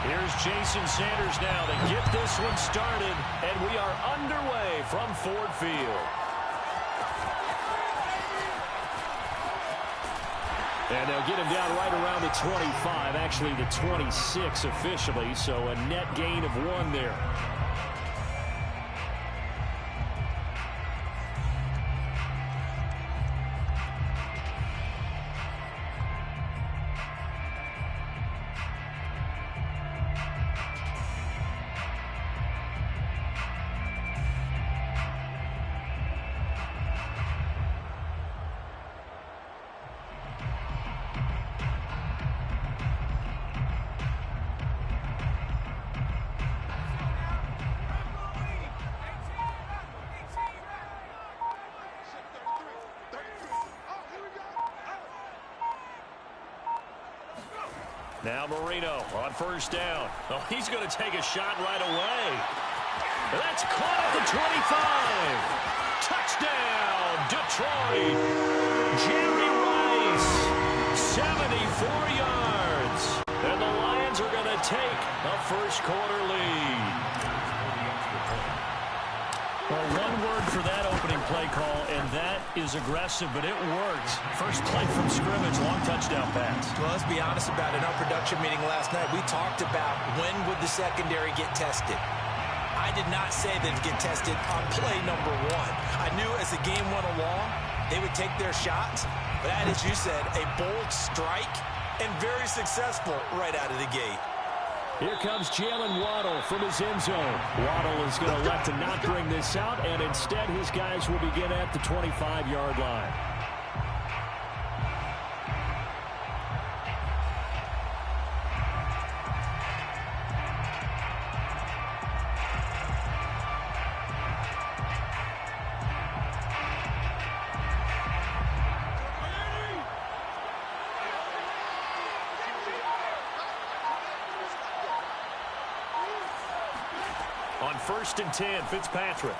Here's Jason Sanders now to get this one started, and we are underway from Ford Field. And they'll get him down right around the 25, actually the 26 officially, so a net gain of 1 there. Now Marino on first down. Oh, he's going to take a shot right away. That's caught at the 25. Touchdown, Detroit. Jerry Rice, 74 yards. And the Lions are going to take a first-quarter lead. Well, one word for that opening play call, and that is aggressive, but it worked. First play from scrimmage, long touchdown pass. Well, let's be honest about it. In our production meeting last night, we talked about when would the secondary get tested. I did not say they'd get tested on play number 1. I knew as the game went along, they would take their shots. But that, as you said, a bold strike and very successful right out of the gate. Here comes Jalen Waddle from his end zone. Waddle is going to elect to not bring this out, and instead his guys will begin at the 25-yard line. On 1st and 10, Fitzpatrick.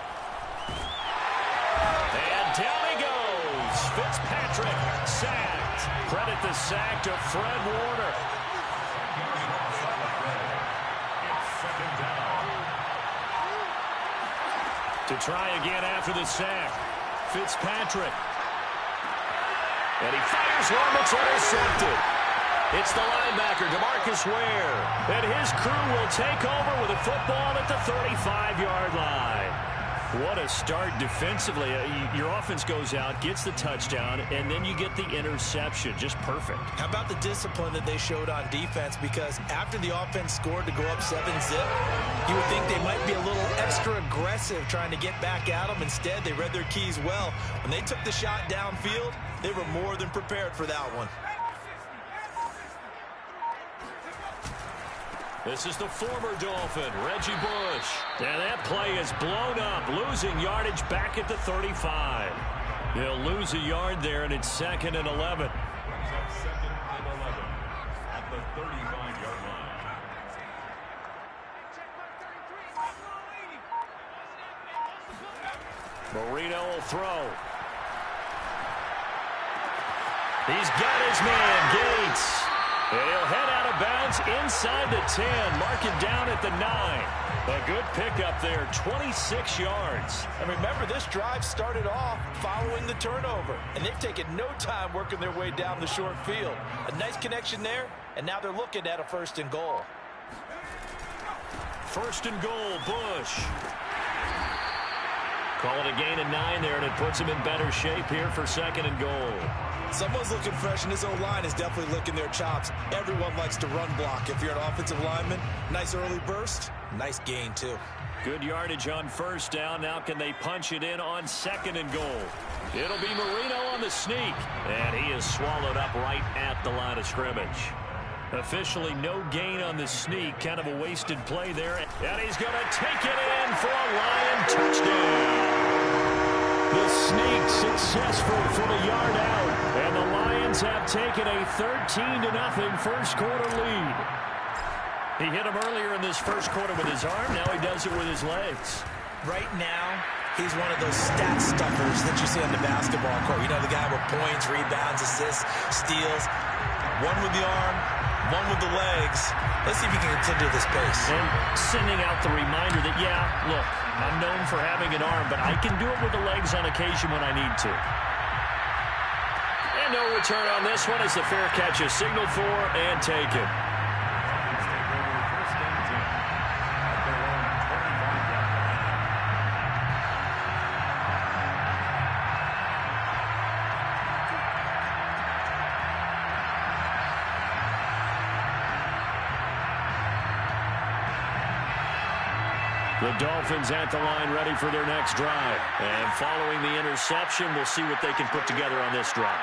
And down he goes. Fitzpatrick sacked. Credit the sack to Fred Warner. To try again after the sack. Fitzpatrick. And he fires one that's intercepted. It's the linebacker, DeMarcus Ware. And his crew will take over with a football at the 35-yard line. What a start defensively. Your offense goes out, gets the touchdown, and then you get the interception. Just perfect. How about the discipline that they showed on defense? Because after the offense scored to go up 7-zip, you would think they might be a little extra aggressive trying to get back at them. Instead, they read their keys well. When they took the shot downfield, they were more than prepared for that one. This is the former Dolphin, Reggie Bush. And that play is blown up, losing yardage back at the 35. They'll lose a yard there, and it's 2nd and 11. Second and 11 at the 35-yard line. Marino will throw. He's got his man, Gates. And he'll head out of bounds inside the 10. Mark it down at the 9. A good pickup there, 26 yards. And remember, this drive started off following the turnover. And they've taken no time working their way down the short field. A nice connection there, and now they're looking at a 1st and goal. 1st and goal, Bush. Call it a gain of 9 there, and it puts him in better shape here for 2nd and goal. Someone's looking fresh, and his O-line is definitely licking their chops. Everyone likes to run block. If you're an offensive lineman, nice early burst, nice gain, too. Good yardage on 1st down. Now can they punch it in on 2nd and goal? It'll be Marino on the sneak, and he is swallowed up right at the line of scrimmage. Officially no gain on the sneak, kind of a wasted play there. And he's going to take it in for a Lion touchdown. The sneak successful from a yard out, and the Lions have taken a 13-0 first-quarter lead. He hit him earlier in this first quarter with his arm. Now he does it with his legs. Right now, he's one of those stat stuffers that you see on the basketball court. You know, the guy with points, rebounds, assists, steals. One with the arm, one with the legs. Let's see if he can continue this pace. And sending out the reminder that, yeah, look, I'm known for having an arm, but I can do it with the legs on occasion when I need to. And no return on this one as the fair catch is signaled for and taken. The Dolphins at the line ready for their next drive. And following the interception, we'll see what they can put together on this drive.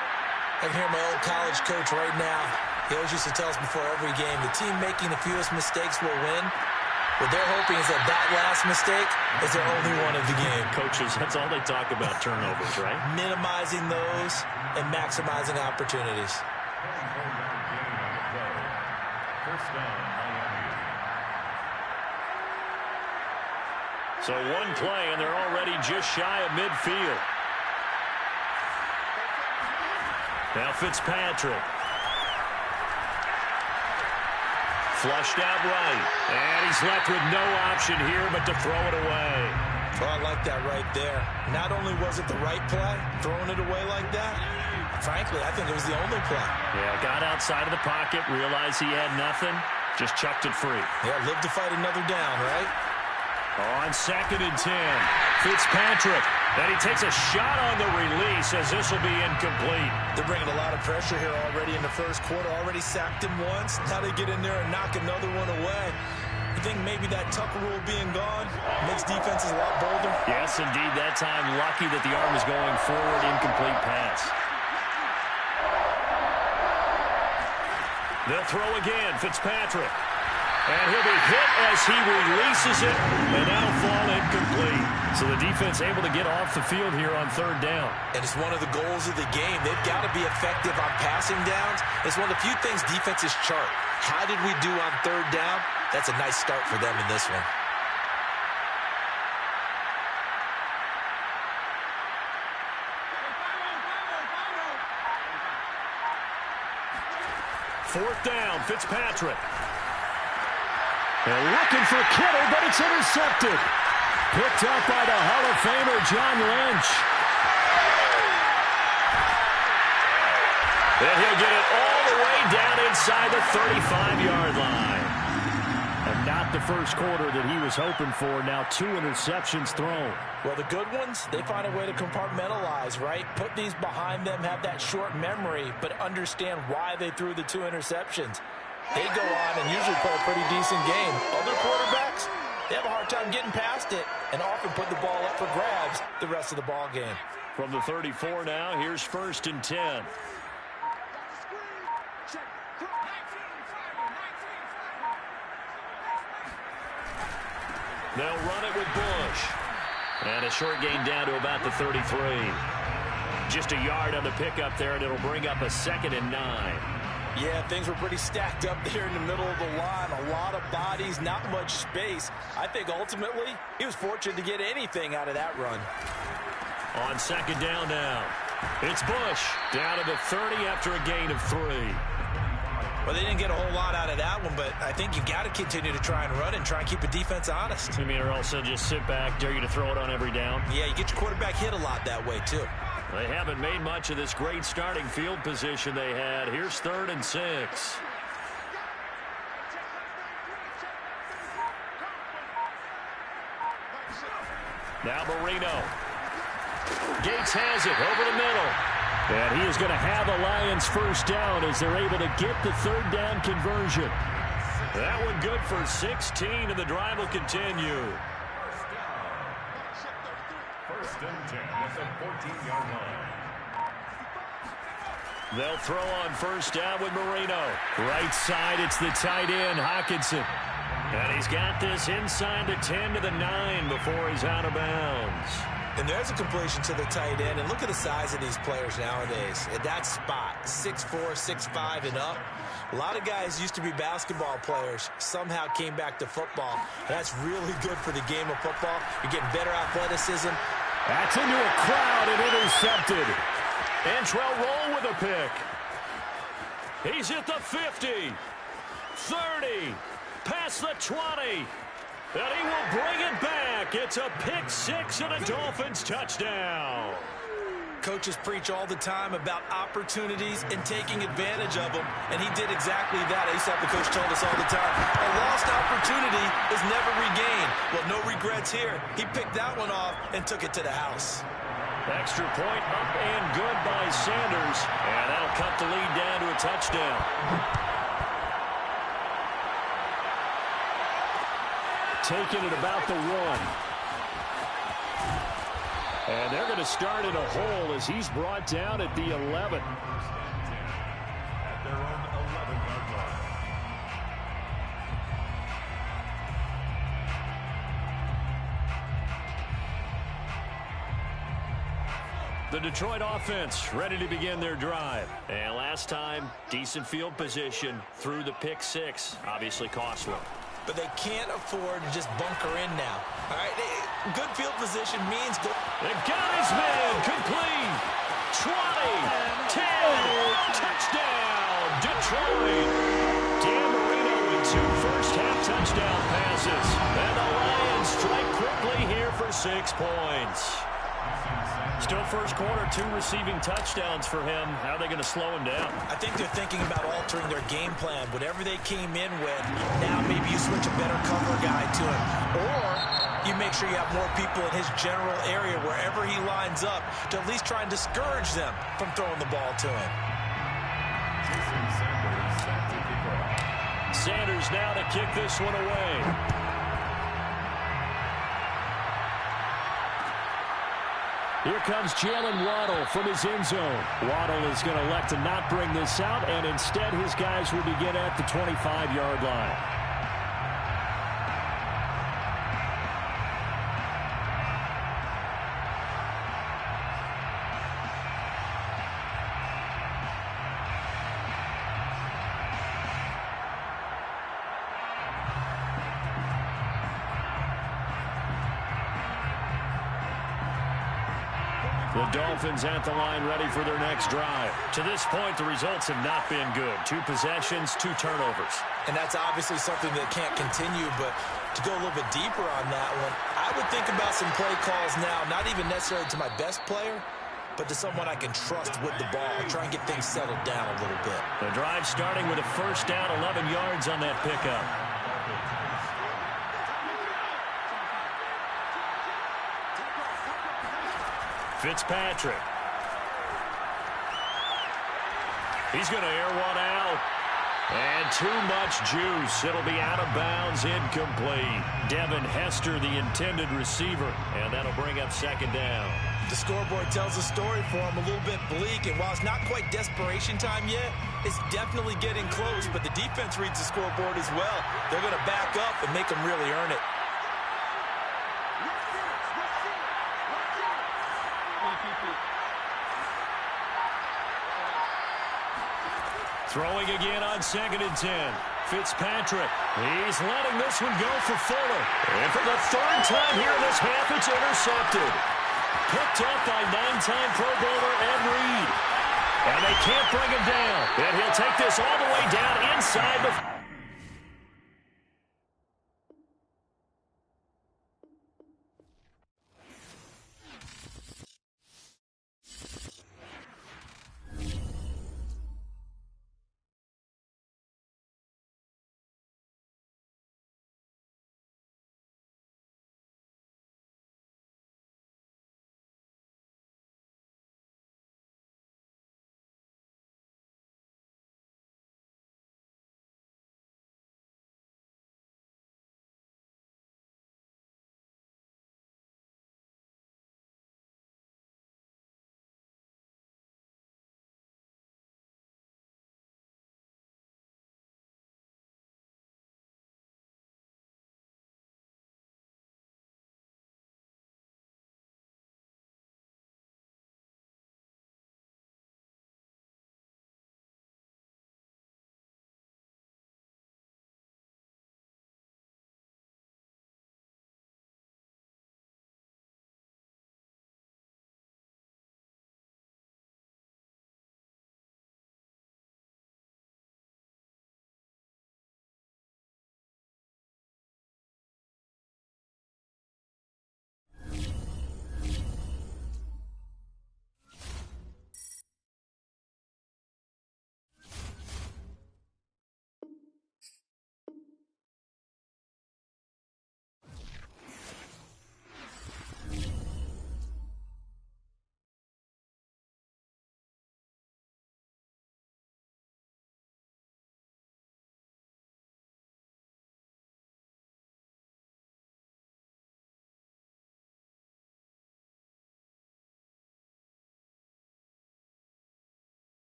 I can hear my old college coach right now. He always used to tell us before every game, the team making the fewest mistakes will win. What they're hoping is that that last mistake is their only one of the game. Coaches, that's all they talk about, turnovers, right? Minimizing those and maximizing opportunities. First down, Miami. So one play, and they're already just shy of midfield. Now Fitzpatrick. Flushed out right. And he's left with no option here but to throw it away. Well, I like that right there. Not only was it the right play, throwing it away like that, frankly, I think it was the only play. Yeah, got outside of the pocket, realized he had nothing, just chucked it free. Yeah, live to fight another down, right? On 2nd and 10, Fitzpatrick. And he takes a shot on the release as this will be incomplete. They're bringing a lot of pressure here already in the first quarter. Already sacked him once. Now they get in there and knock another one away. You think maybe that Tucker rule being gone makes defenses a lot bolder? Yes, indeed. That time, lucky that the arm was going forward. Incomplete pass. They'll throw again. Fitzpatrick. And he'll be hit as he releases it, and that'll fall incomplete. So the defense able to get off the field here on 3rd down. And it's one of the goals of the game. They've got to be effective on passing downs. It's one of the few things defenses chart. How did we do on 3rd down? That's a nice start for them in this one. Fourth down, Fitzpatrick. They're looking for Kittle, but it's intercepted. Picked up by the Hall of Famer, John Lynch. And he'll get it all the way down inside the 35-yard line. And not the first quarter that he was hoping for. Now 2 interceptions thrown. Well, the good ones, they find a way to compartmentalize, right? Put these behind them, have that short memory, but understand why they threw the 2 interceptions. They go on and usually play a pretty decent game. Other quarterbacks, they have a hard time getting past it and often put the ball up for grabs the rest of the ball game. From the 34 now, here's 1st and 10. They'll run it with Bush. And a short gain down to about the 33. Just a yard on the pickup there, and it'll bring up a 2nd and 9. Yeah, things were pretty stacked up there in the middle of the line. A lot of bodies, not much space. I think ultimately he was fortunate to get anything out of that run. On 2nd down now. It's Bush down to the 30 after a gain of 3. Well, they didn't get a whole lot out of that one, but I think you've got to continue to try and run and try and keep the defense honest. You mean, or also just sit back, dare you to throw it on every down? Yeah, you get your quarterback hit a lot that way, too. They haven't made much of this great starting field position they had. Here's 3rd and 6. Now Marino. Gates has it over the middle. And he is going to have a Lions first down as they're able to get the 3rd down conversion. That one good for 16, and the drive will continue. First and 10 at the 14-yard line. They'll throw on 1st down with Marino. Right side, it's the tight end, Hockenson. And he's got this inside the 10 to the 9 before he's out of bounds. And there's a completion to the tight end. And look at the size of these players nowadays. At that spot, 6'4", 6'5", and up. A lot of guys used to be basketball players, somehow came back to football. And that's really good for the game of football. You're getting better athleticism. That's into a crowd and intercepted. Antrell Roll with a pick. He's at the 50. 30. Past the 20. And he will bring it back. It's a pick six and a Dolphins touchdown. Coaches preach all the time about opportunities and taking advantage of them, and he did exactly that. I used to have the coach told us all the time, a lost opportunity is never regained. Well, no regrets here. He picked that one off and took it to the house. Extra point up and good by Sanders, and that'll cut the lead down to a touchdown. Taking it about the 1. And they're going to start in a hole as he's brought down at the 11. At their own 11-yard line. The Detroit offense ready to begin their drive. And last time, decent field position through the pick six. Obviously costly. But they can't afford to just bunker in now. All right, good field position means go. They got his man complete. 20, 10, touchdown, Detroit. Dan Marino with 2 first-half touchdown passes. And the Lions strike quickly here for 6 points. Still first quarter, 2 receiving touchdowns for him. How are they going to slow him down? I think they're thinking about altering their game plan. Whatever they came in with, now maybe you switch a better cover guy to him. Or you make sure you have more people in his general area wherever he lines up to at least try and discourage them from throwing the ball to him. Sanders now to kick this one away. Here comes Jalen Waddle from his end zone. Waddle is going to elect to not bring this out, and instead his guys will begin at the 25-yard line. The Dolphins at the line ready for their next drive. To this point, the results have not been good. 2 possessions, 2 turnovers. And that's obviously something that can't continue, but to go a little bit deeper on that one, I would think about some play calls now, not even necessarily to my best player, but to someone I can trust with the ball. Try and get things settled down a little bit. The drive starting with a first down, 11 yards on that pickup. Fitzpatrick. He's going to air one out. And too much juice. It'll be out of bounds, incomplete. Devin Hester, the intended receiver. And that'll bring up second down. The scoreboard tells a story for him, a little bit bleak. And while it's not quite desperation time yet, it's definitely getting close. But the defense reads the scoreboard as well. They're going to back up and make them really earn it. Throwing again on 2nd and 10. Fitzpatrick. He's letting this one go for Fuller. And for the 3rd time here in this half, it's intercepted. Picked up by 9-time Pro Bowler Ed Reed. And they can't bring him down. And he'll take this all the way down inside the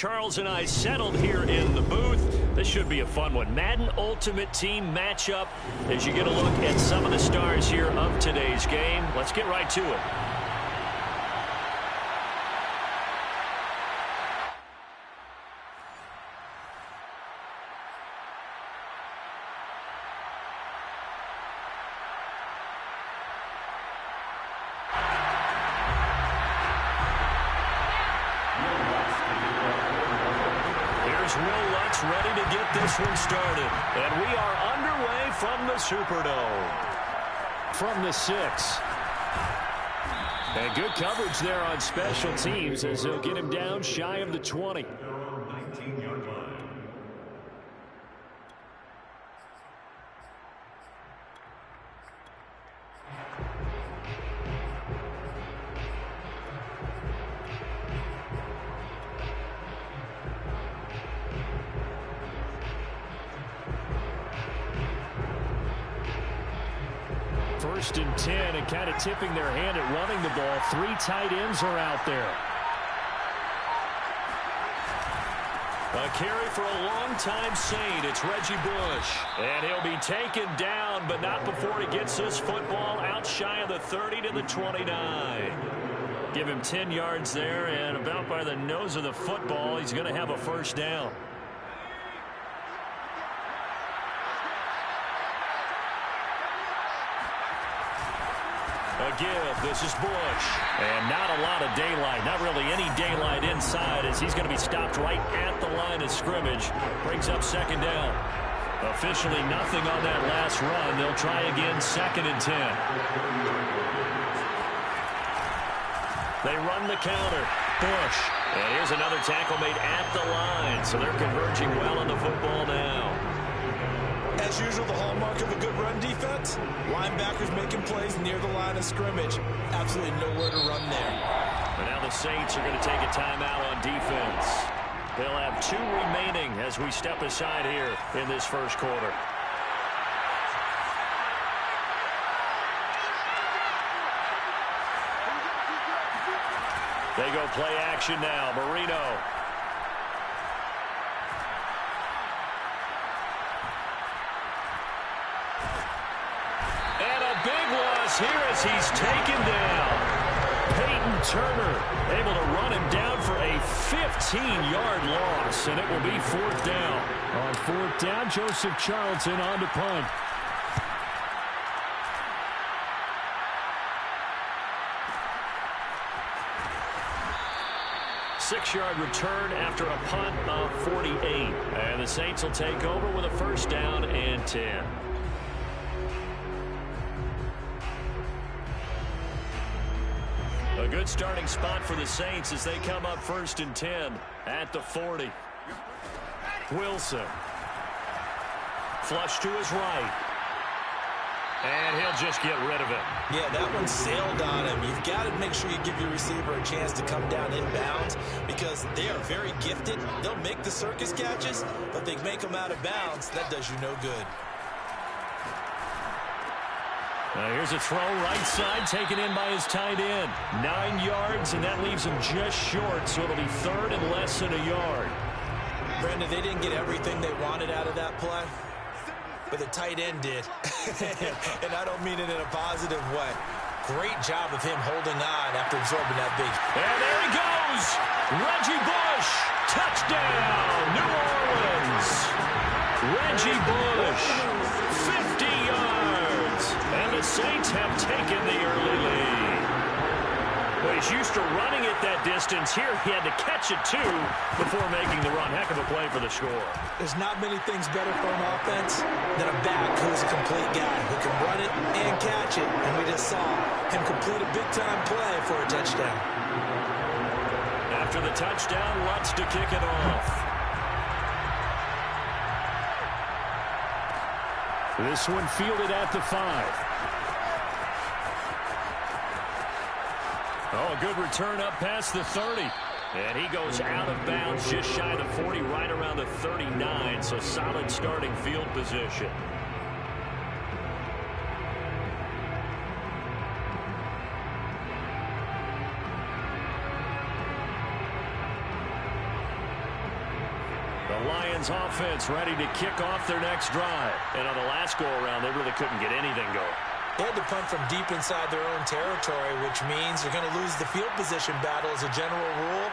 Charles and I settled here in the booth. This should be a fun one. Madden Ultimate Team matchup as you get a look at some of the stars here of today's game. Let's get right to it. Ready to get this one started. And we are underway from the Superdome. From the 6. And good coverage there on special teams as they'll get him down shy of the 20. 19-yard line. First and 10, and kind of tipping their hand at running the ball. 3 tight ends are out there. A carry for a long-time Saint. It's Reggie Bush. And he'll be taken down, but not before he gets this football out shy of the 30 to the 29. Give him 10 yards there, and about by the nose of the football, he's going to have a first down. A give. This is Bush. And not a lot of daylight. Not really any daylight inside as he's going to be stopped right at the line of scrimmage. Brings up second down. Officially nothing on that last run. They'll try again, second and 10. They run the counter. Bush. And here's another tackle made at the line. So they're converging well on the football now. As usual, the hallmark of a good run defense, linebackers making plays near the line of scrimmage. Absolutely nowhere to run there. And now the Saints are going to take a timeout on defense. They'll have 2 remaining as we step aside here in this first quarter. They go play action now. Marino. Here as he's taken down. Peyton Turner able to run him down for a 15-yard loss, and it will be 4th down. On 4th down, Joseph Charlton on to punt. Six-yard return after a punt of 48. And the Saints will take over with a first down and 10. A good starting spot for the Saints as they come up first and 10 at the 40. Wilson. Flush to his right. And he'll just get rid of it. Yeah, that one sailed on him. You've got to make sure you give your receiver a chance to come down inbounds because they are very gifted. They'll make the circus catches, but they make them out of bounds. That does you no good. Here's a throw right side taken in by his tight end. 9 yards, and that leaves him just short, so it'll be 3rd and less than a yard. Brandon, they didn't get everything they wanted out of that play, but the tight end did. And I don't mean it in a positive way. Great job of him holding on after absorbing that big. And there he goes. Reggie Bush. Touchdown, New Orleans. Reggie Bush. 50 yards. And the Saints have taken the early lead. Well, he's used to running it that distance. Here he had to catch it, too, before making the run. Heck of a play for the score. There's not many things better for an offense than a back who's a complete guy who can run it and catch it. And we just saw him complete a big-time play for a touchdown. After the touchdown, Lutz to kick it off. This one fielded at the 5. Oh, a good return up past the 30. And he goes out of bounds just shy of the 40, right around the 39. So solid starting field position. Lions offense ready to kick off their next drive. And on the last go-around, they really couldn't get anything going. They had to punt from deep inside their own territory, which means they're going to lose the field position battle as a general rule.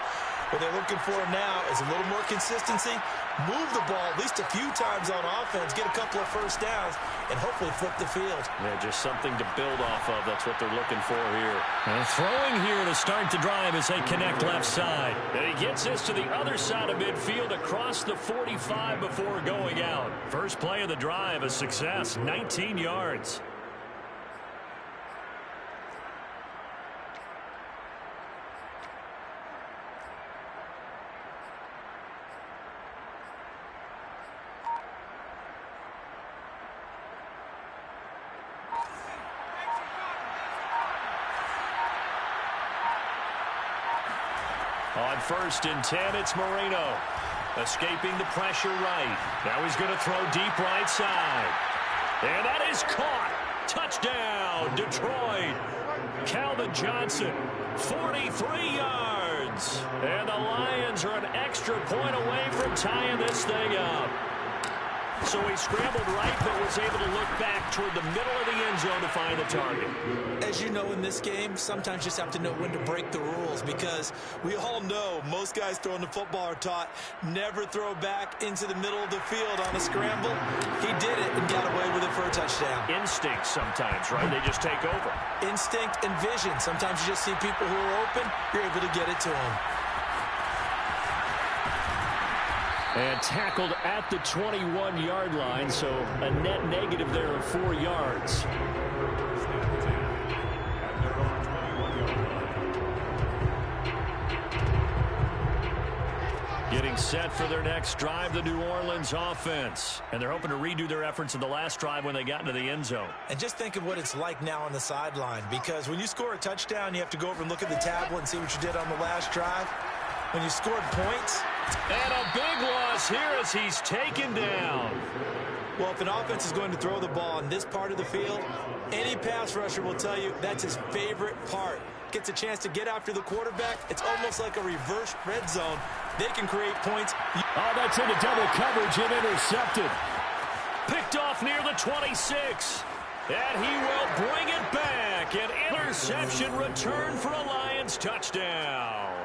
What they're looking for now is a little more consistency, move the ball at least a few times on offense, get a couple of first downs, and hopefully flip the field. Yeah, just something to build off of. That's what they're looking for here. And throwing here to start the drive as they connect left side. And he gets this to the other side of midfield across the 45 before going out. First play of the drive, a success, 19 yards. On 1st and 10, it's Marino. Escaping the pressure right. Now he's going to throw deep right side. And that is caught. Touchdown, Detroit. Calvin Johnson, 43 yards. And the Lions are an extra point away from tying this thing up. So he scrambled right, but was able to look back toward the middle of the end zone to find the target. As you know, in this game, sometimes you just have to know when to break the rules, because we all know most guys throwing the football are taught never throw back into the middle of the field on a scramble. He did it and got away with it for a touchdown. Instinct sometimes, right? They just take over. Instinct and vision. Sometimes you just see people who are open, you're able to get it to them. And tackled at the 21-yard line, so a net negative there of 4 yards. Getting set for their next drive, the New Orleans offense. And they're hoping to redo their efforts in the last drive when they got into the end zone. And just think of what it's like now on the sideline, because when you score a touchdown, you have to go over and look at the tablet and see what you did on the last drive. When you scored points. And a big loss here as he's taken down. Well, if an offense is going to throw the ball on this part of the field, any pass rusher will tell you that's his favorite part. Gets a chance to get after the quarterback. It's almost like a reverse red zone. They can create points. Oh, that's into double coverage and intercepted. Picked off near the 26. And he will bring it back. An interception return for a Lions touchdown.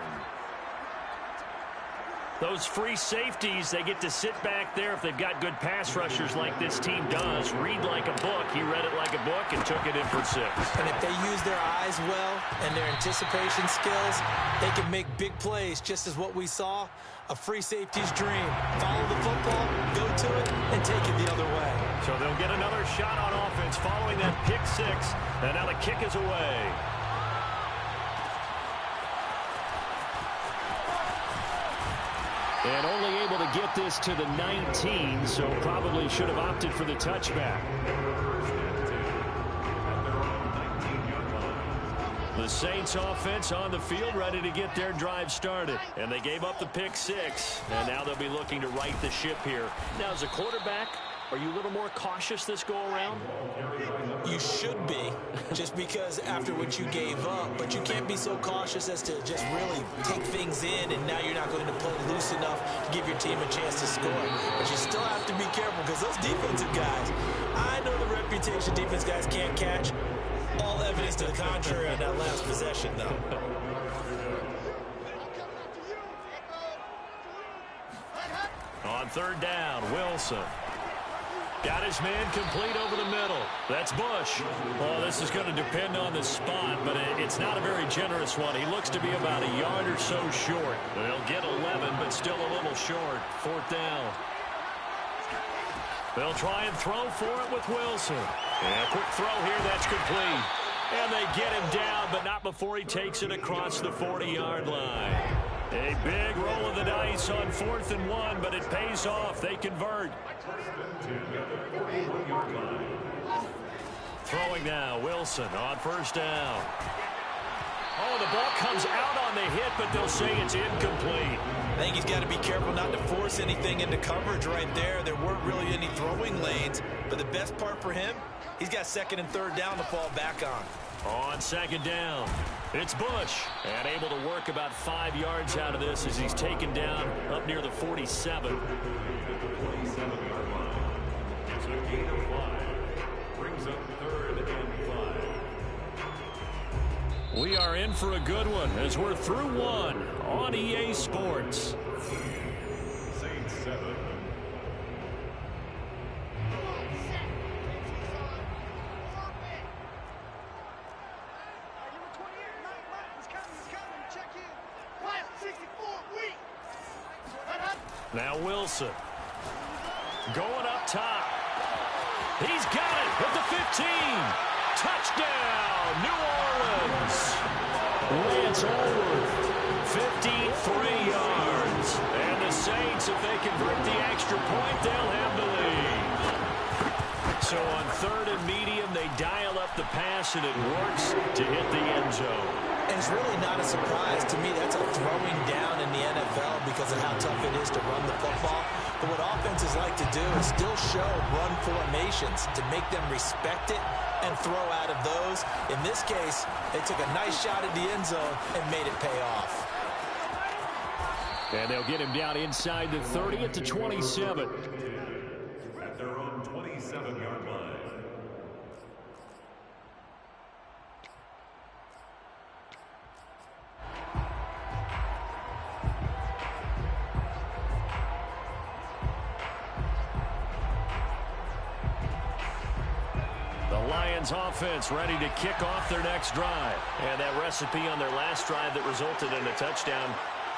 Those free safeties, they get to sit back there if they've got good pass rushers like this team does. Read like a book. He read it like a book and took it in for 6. And if they use their eyes well and their anticipation skills, they can make big plays, just as what we saw. A free safety's dream. Follow the football, go to it, and take it the other way. So they'll get another shot on offense following that pick 6. And now the kick is away. And only able to get this to the 19, so probably should have opted for the touchback. The Saints offense on the field ready to get their drive started. And they gave up the pick 6, and now they'll be looking to right the ship here. Now, as a quarterback, are you a little more cautious this go-around? You should be, just because after what you gave up. But you can't be so cautious as to just really take things in, and now you're not going to play loose enough to give your team a chance to score. But you still have to be careful, because those defensive guys, I know the reputation defense guys can't catch. All evidence to the contrary on that last possession, though. On 3rd down, Wilson. Got his man complete over the middle. That's Bush. Well, this is going to depend on the spot, but it's not a very generous one. He looks to be about a yard or so short. They'll get 11, but still a little short. 4th down. They'll try and throw for it with Wilson. And a quick throw here, that's complete. And they get him down, but not before he takes it across the 40-yard line. A big roll of the dice on 4th and 1, but it pays off. They convert. Throwing now, Wilson on 1st down. Oh, the ball comes out on the hit, but they'll say it's incomplete. I think he's got to be careful not to force anything into coverage right there. There weren't really any throwing lanes, but the best part for him, he's got 2nd and 3rd down to fall back on. On second down, it's Bush. And able to work about 5 yards out of this as he's taken down up near the 47. 27-yard line. It's a gain of 5. Brings up 3rd and 5. We are in for a good one as we're through one on EA Sports. Saints 7. Now Wilson. Going up top. He's got it at the 15. Touchdown, New Orleans. Lance Allworth, 53 yards. And the Saints, if they convert the extra point, they'll have the lead. So on 3rd and medium, they dial up the pass, and it works to hit the end zone. And it's really not a surprise. To me, that's a throwing down in the NFL because of how tough it is to run the football. But what offenses like to do is still show run formations to make them respect it and throw out of those. In this case, they took a nice shot at the end zone and made it pay off. And they'll get him down inside the 30 at the 27. At their own 27-yard line. Lions offense ready to kick off their next drive. And that recipe on their last drive that resulted in a touchdown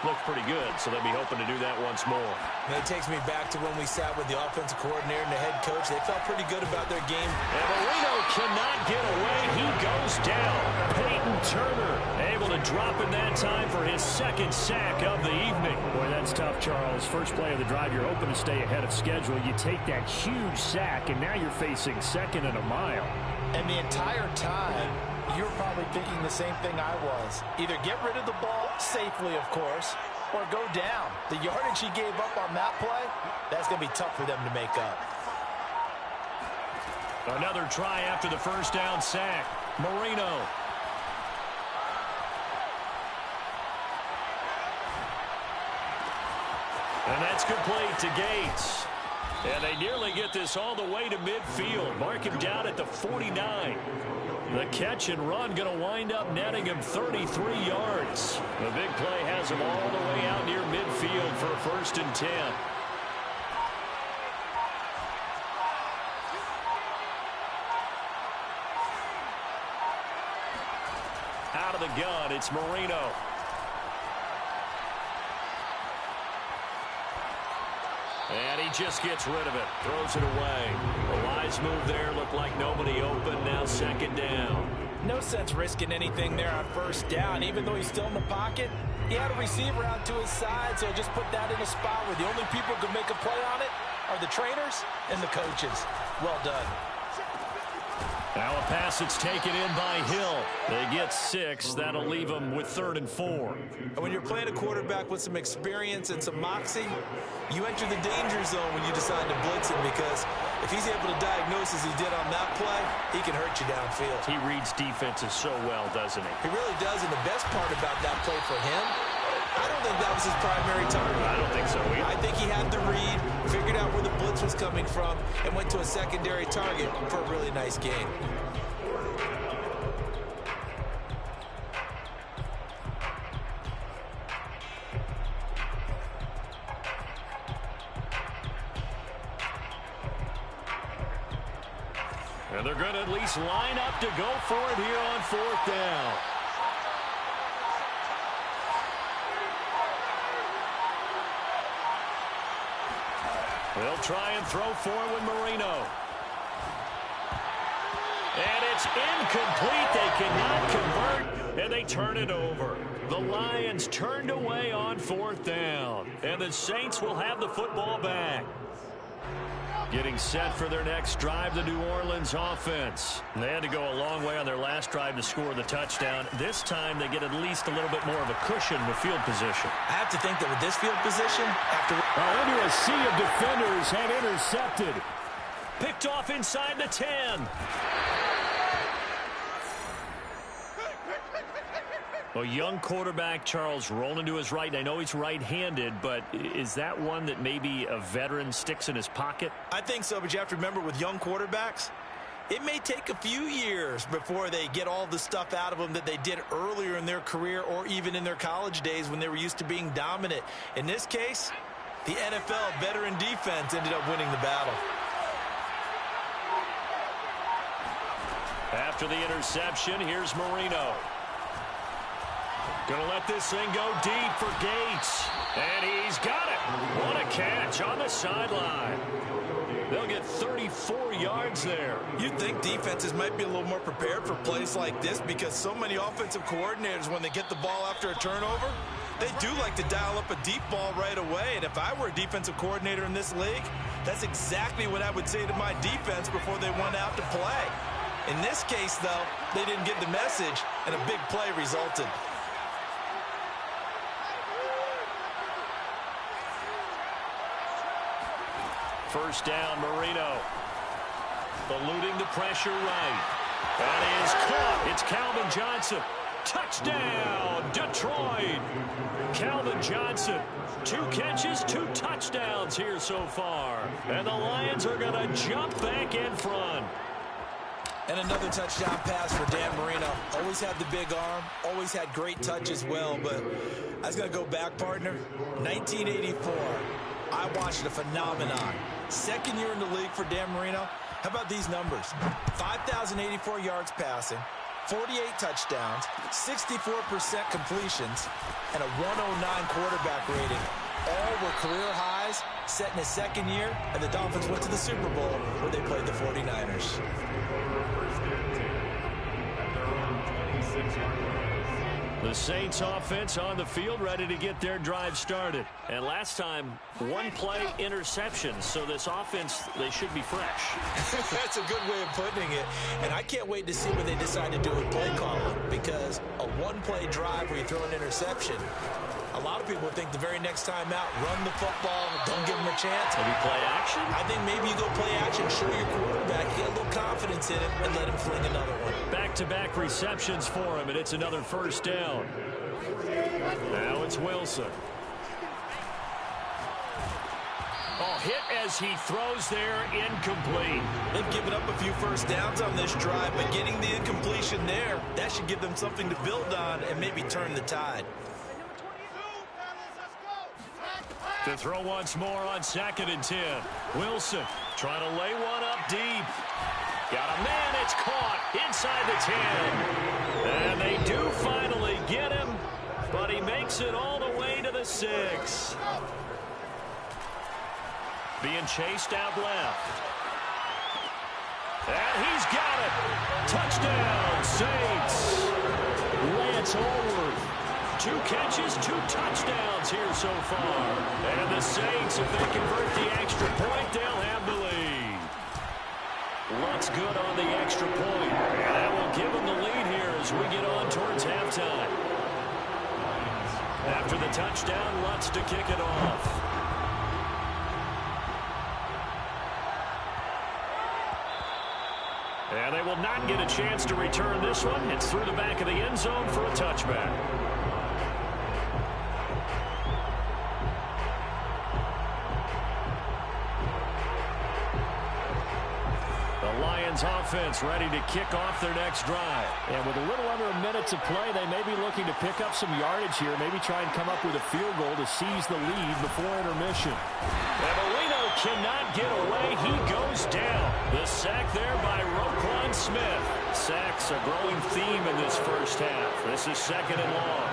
looked pretty good, so they'll be hoping to do that once more. And it takes me back to when we sat with the offensive coordinator and the head coach. They felt pretty good about their game. And Marino cannot get away. He goes down. Peyton Turner able to drop in that time for his 2nd sack of the evening. Boy, that's tough, Charles. First play of the drive, you're hoping to stay ahead of schedule. You take that huge sack, and now you're facing 2nd and a mile. And the entire time, you're probably thinking the same thing I was. Either get rid of the ball safely, of course, or go down. The yardage he gave up on that play, that's going to be tough for them to make up. Another try after the first down sack. Marino. And that's complete to Gates. And they nearly get this all the way to midfield. Mark him down at the 49. The catch and run going to wind up netting him 33 yards. The big play has him all the way out near midfield for a 1st and 10. Out of the gun, it's Marino. And he just gets rid of it. Throws it away. A wise move there. Looked like nobody open. Now 2nd down. No sense risking anything there on 1st down. Even though he's still in the pocket, he had a receiver out to his side, so just put that in a spot where the only people who can make a play on it are the trainers and the coaches. Well done. Now a pass that's taken in by Hill. They get 6. That'll leave them with 3rd and 4. And when you're playing a quarterback with some experience and some moxie, you enter the danger zone when you decide to blitz him, because if he's able to diagnose as he did on that play, he can hurt you downfield. He reads defenses so well, doesn't he? He really does, and the best part about that play for him, I don't think that was his primary target. I don't think so either. I think he had the read, figured out where the blitz was coming from, and went to a secondary target for a really nice game. And they're going to at least line up to go for it here on 4th down. They'll try and throw for it with Marino. And it's incomplete. They cannot convert, and they turn it over. The Lions turned away on 4th down, and the Saints will have the football back. Getting set for their next drive, the New Orleans offense. They had to go a long way on their last drive to score the touchdown. This time they get at least a little bit more of a cushion with field position. I have to think that with this field position, after... Into a sea of defenders and intercepted. Picked off inside the 10. Well, young quarterback Charles rolling to his right. I know he's right-handed, but is that one that maybe a veteran sticks in his pocket? I think so, but you have to remember with young quarterbacks, it may take a few years before they get all the stuff out of them that they did earlier in their career or even in their college days when they were used to being dominant. In this case, the NFL veteran defense ended up winning the battle. After the interception, here's Marino. Going to let this thing go deep for Gates. And he's got it. What a catch on the sideline. They'll get 34 yards there. You'd think defenses might be a little more prepared for plays like this because so many offensive coordinators, when they get the ball after a turnover, they do like to dial up a deep ball right away. And if I were a defensive coordinator in this league, that's exactly what I would say to my defense before they went out to play. In this case, though, they didn't get the message, and a big play resulted. First down, Marino. Eluding the pressure right. That is caught. It's Calvin Johnson. Touchdown, Detroit. Calvin Johnson, 2 catches, 2 touchdowns here so far. And the Lions are going to jump back in front. And another touchdown pass for Dan Marino. Always had the big arm, always had great touch as well, but I was going to go back, partner. 1984, I watched a phenomenon. Second year in the league for Dan Marino. How about these numbers? 5,084 yards passing, 48 touchdowns, 64% completions, and a 109 quarterback rating. All were career highs set in his second year, and the Dolphins went to the Super Bowl where they played the 49ers. The Saints offense on the field ready to get their drive started. And last time, 1 play interception. So this offense, they should be fresh. That's a good way of putting it. And I can't wait to see what they decide to do with play calling, because a 1-play drive where you throw an interception, a lot of people think the very next time out, run the football, don't give them a chance. Maybe play action? I think maybe you go play action, show your quarterback, get a little confidence in it, and let him fling another one. Back-to-back receptions for him, and it's another first down. Now it's Wilson. Oh, hit as he throws there, incomplete. They've given up a few first downs on this drive, but getting the incompletion there, that should give them something to build on and maybe turn the tide. To throw once more on 2nd and 10. Wilson trying to lay one up deep. Got a man, it's caught inside the 10. And they do finally get him, but he makes it all the way to the 6. Being chased out left. And he's got it. Touchdown, Saints. Lance Allworth. 2 catches, 2 touchdowns here so far. And the Saints, if they convert the extra point, they'll have the lead. Lutz good on the extra point. And that will give them the lead here as we get on towards halftime. After the touchdown, Lutz to kick it off. And they will not get a chance to return this one. It's through the back of the end zone for a touchback. Offense ready to kick off their next drive. And with a little under a minute to play, they may be looking to pick up some yardage here, maybe try and come up with a field goal to seize the lead before intermission. And Marino cannot get away. He goes down. The sack there by Roquan Smith. Sacks a growing theme in this first half. This is 2nd and long.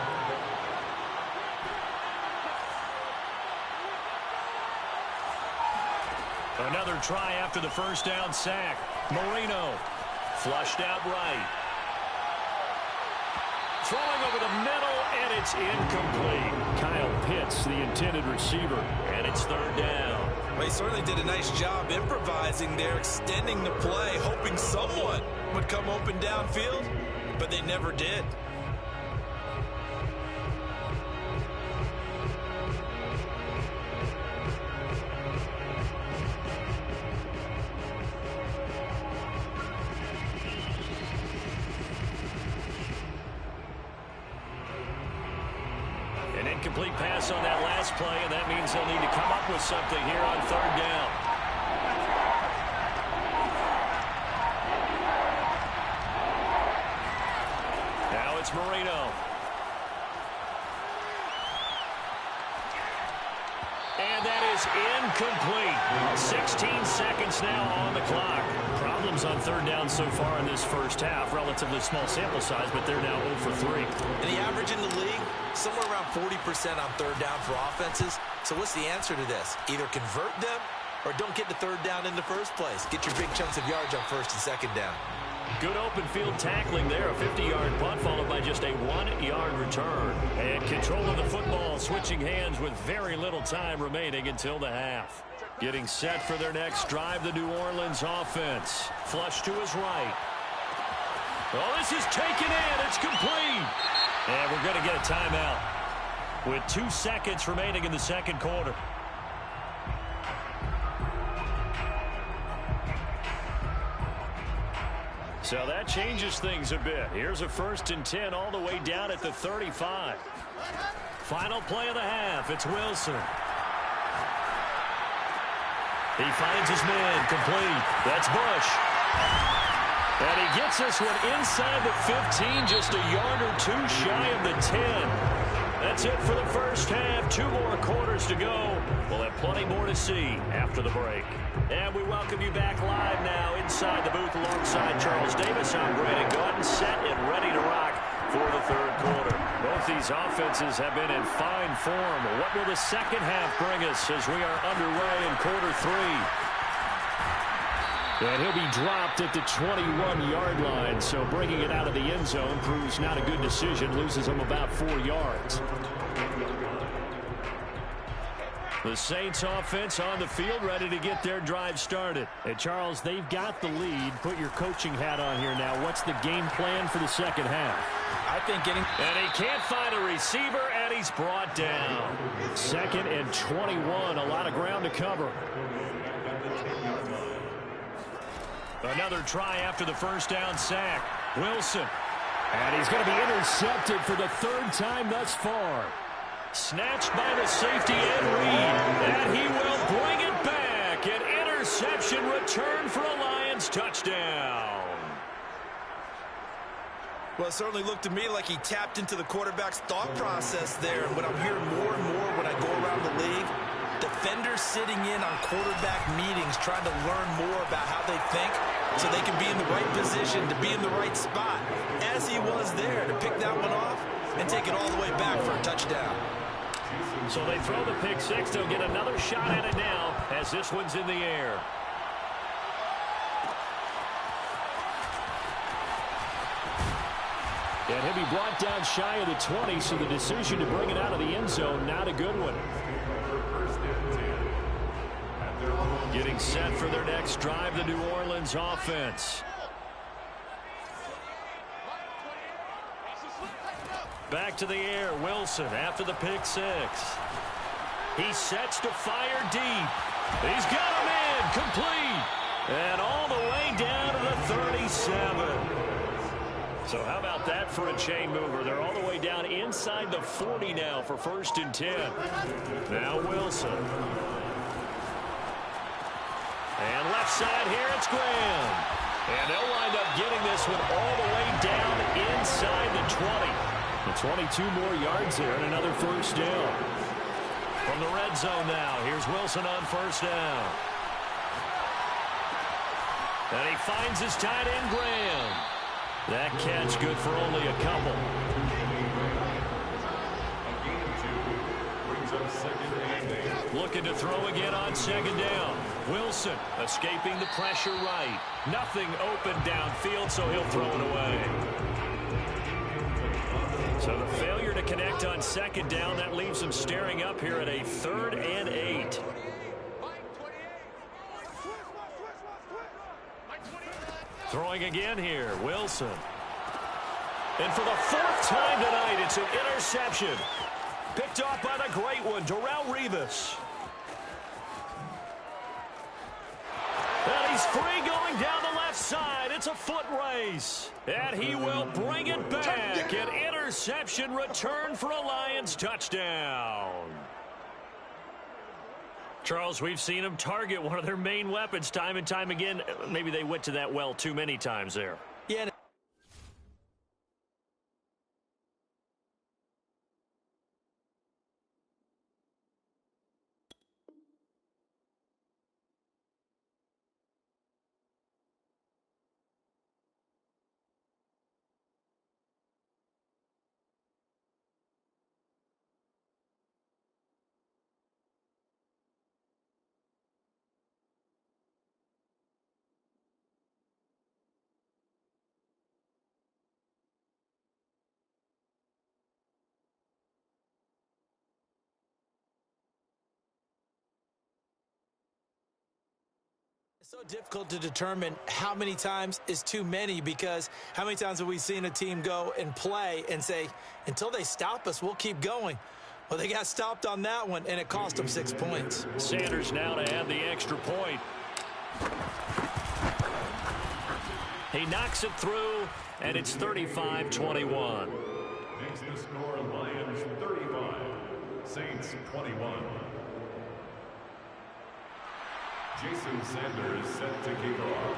Another try after the first down sack. Marino flushed out right. Throwing over the middle, and it's incomplete. Kyle Pitts, the intended receiver. And it's 3rd down. Well, he certainly did a nice job improvising there, extending the play, hoping someone would come open downfield, but they never did. An incomplete pass on that last play, and that means they'll need to come up with something here on third down. Now it's Marino. And that is incomplete. 16 seconds now on the clock. Problems on third down so far in this first half. Relatively small sample size, but they're now 0 for 3. And the average in the league, somewhere around 40% on third down for offenses. So what's the answer to this? Either convert them or don't get the third down in the first place. Get your big chunks of yards on first and second down. Good open field tackling there. A 50-yard punt followed by just a 1-yard return. And control of the football, switching hands with very little time remaining until the half. Getting set for their next drive, the New Orleans offense. Flush to his right. Oh, this is taken in. It's complete. And we're going to get a timeout with 2 seconds remaining in the second quarter. So that changes things a bit. Here's a 1st and 10 all the way down at the 35. Final play of the half. It's Wilson. He finds his man. Complete. That's Bush. And he gets this one inside the 15, just a yard or 2 shy of the 10. That's it for the first half. 2 more quarters to go. We'll have plenty more to see after the break. And we welcome you back live now inside the booth alongside Charles Davis. I'm Brandon Gaudin, set and ready to rock for the third quarter. Both these offenses have been in fine form. What will the second half bring us as we are underway in quarter 3? And he'll be dropped at the 21-yard line, so bringing it out of the end zone proves not a good decision, loses him about 4 yards. The Saints offense on the field, ready to get their drive started. And Charles, they've got the lead. Put your coaching hat on here now. What's the game plan for the second half? I think getting... And he can't find a receiver, and he's brought down. 2nd and 21, a lot of ground to cover. Another try after the first down sack. Wilson. And he's going to be intercepted for the 3rd time thus far. Snatched by the safety Ed Reed. And he will bring it back. An interception return for a Lions touchdown. Well, it certainly looked to me like he tapped into the quarterback's thought process there. And what I'm hearing more and more when I go around the league, defenders sitting in on quarterback meetings trying to learn more about how they think so they can be in the right position to be in the right spot, as he was there to pick that one off and take it all the way back for a touchdown. So they throw the pick six. They'll get another shot at it now as this one's in the air. And he'll be brought down shy of the 20, so the decision to bring it out of the end zone, not a good one. Getting set for their next drive, the New Orleans offense. Back to the air, Wilson after the pick six. He sets to fire deep. He's got him in, complete. And all the way down to the 37. So how about that for a chain mover? They're all the way down inside the 40 now for 1st and 10. Now Wilson. And left side here, it's Graham. And they'll wind up getting this one all the way down inside the 20. The 22 more yards there and another 1st down. From the red zone now, here's Wilson on 1st down. And he finds his tight end, Graham. That catch good for only a couple. Looking to throw again on 2nd down. Wilson escaping the pressure right. Nothing open downfield, so he'll throw it away. So the failure to connect on 2nd down, that leaves him staring up here at a 3rd and 8. Throwing again here, Wilson. And for the 4th time tonight, it's an interception. Picked off by the great one, Darrelle Revis. And he's free going down the left side. It's a foot race. And he will bring it back. An interception. interception, return for a Lions touchdown. Charles, we've seen them target one of their main weapons time and time again. Maybe they went to that well too many times there. Yeah. It's so difficult to determine how many times is too many, because how many times have we seen a team go and play and say, until they stop us, we'll keep going. Well, they got stopped on that one, and it cost them 6 points. Sanders now to add the extra point. He knocks it through, and it's 35-21. Makes the score Lions 35, Saints 21. Jason Sanders set to kick off.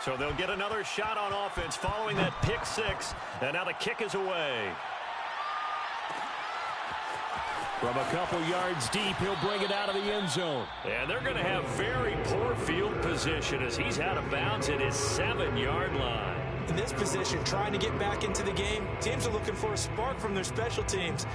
So they'll get another shot on offense following that pick six. And now the kick is away. From a couple yards deep, he'll bring it out of the end zone. And they're going to have very poor field position as he's out of bounds at his 7-yard line. In this position, trying to get back into the game, teams are looking for a spark from their special teams.